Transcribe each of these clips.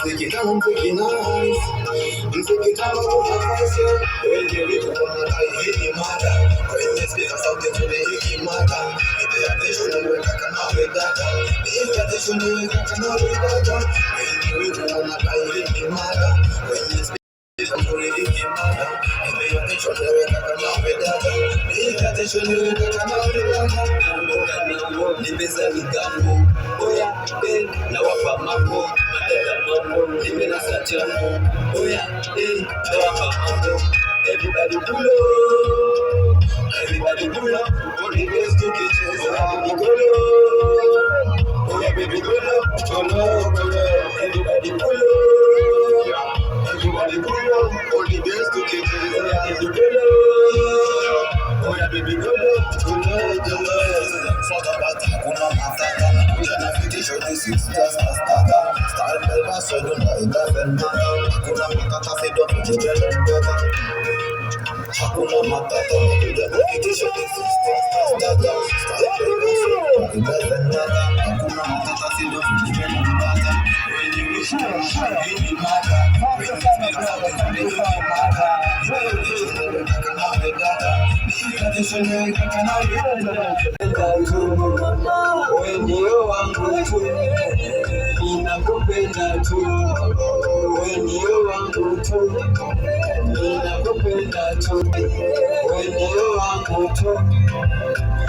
Mziki tamu, mziki nice, mziki tamu unafasi. Wenye vitu wanadai mada, wenye speaker sauti nzuri ikimada. Pay attention to the canal data. Pay attention to the canal data. Wenye vitu wanadai mada, wenye speaker nzuri ikimada. Pay attention to the canal data. Pay attention to the canal data. Nimeza migambo, oya, na wapa mambo, matata mambo, nimenasa jambo, oya, na wapa mambo. Everybody pull up, everybody pull up, only ways to get you, everybody pull up, oh yeah baby pull up, everybody pull up, everybody pull up, only ways to get you, everybody pull up, oh yeah baby pull up. Hakuna matata, ujana fikisho ni sisters na stata. Style never so you know it doesn't matter. Hakuna matata, say don't put your chest on better. Hakuna matata, ujana fikisho ni sisters na stata. Style never so you know it doesn't matter. Hakuna matata, say don't put your chest on better. When you wish to really matter. When you speak something, really matter. Wewe ndio wangu tu, ninakupenda tu. Wewe ndio wangu tu, ninakupenda tu. Wewe ndio wangu tu,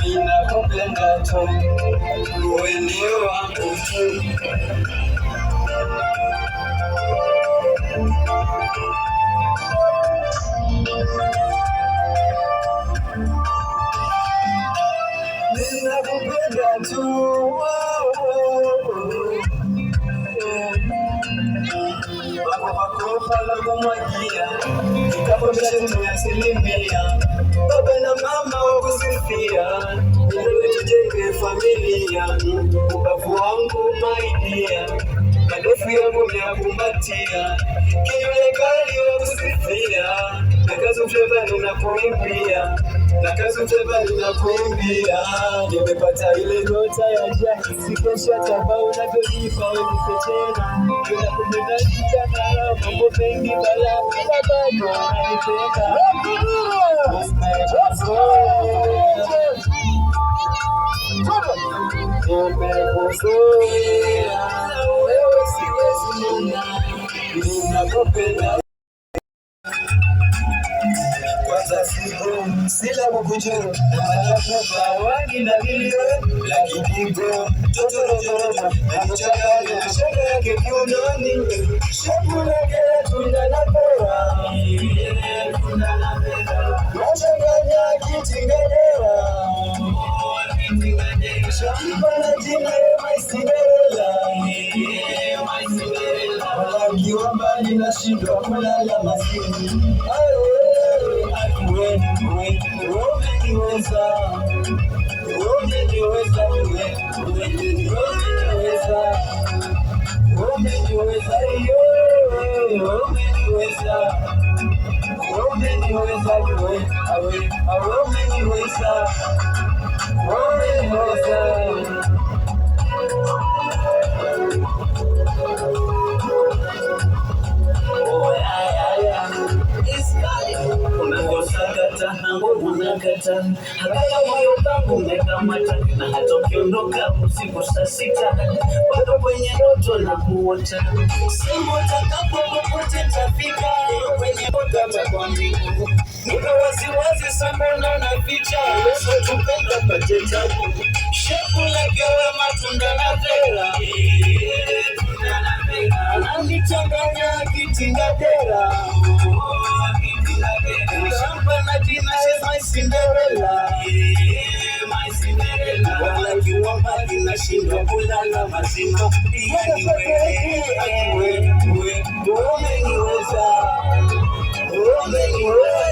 ninakupenda tu. Wewe ndio wangu tu. Ninakupenda tu. Makopa la kumwagia, kitaposha tumeasilimia. Baba na mama wakusifia, ndio tujenge familia. Ubavu wangu maidia, madefu yangu yakumbatia. Kinyole kali wakusifia, nakazu mshevani nakuimbia. Nakazu mshevani nakuimbia. Nimepata ile nyota ya jani, sikesha taba unavyonipa unipe tena. Ninakupenda sana, mambo mengi bala bila bado unanipenda. Nimekuzoea, wewe siwezi nuna, ninakupenda. Kwanza siho, sila kukujuru, na manakupa wangi na milioni. Lakini go, totoro, na mchakale, shaka yake kiunoni. Shaku lake, tunda na pera. Machanganya kitingadera. Shakipa na jina, my Cinderella. Walakiwa mbali na shindwa kulala maskini. Hakaya moyo kangu umekamata, na hata ukiondoka usiku saa sita, bado kwenye ndoto na kuota. Sema utakapo popote tafika, kwenye ndoto takwambia. Niko wasiwasi sambona na ficha, wewe tupenda pate tabu. Shepu lake we matunda na vera, ananichanganya kitingadera. Shampa na jina my Cinderella, my Cinderella. Walakiwa mbali na shindwa kulala mazima. Yani wewe umeniweza, umeniweza.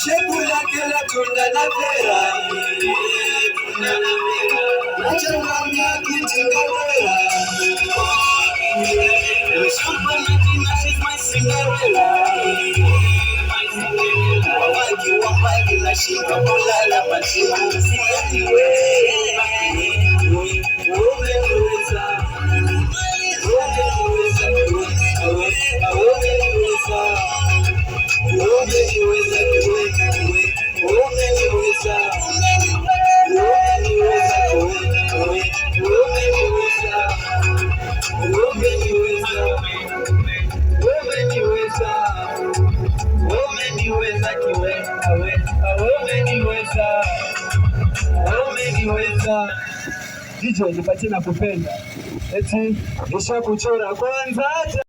shepu lake la tunda la pera, nachanganya kitingawera. Shamba Latina, she's my Cinderella. Wawagi nashinda kulala machimu siwe. Umeniweza, umeniweza, umeniweza, umeniweza, umeniweza, DJ nipatie na kupenda eti nisha kuchora kwanza.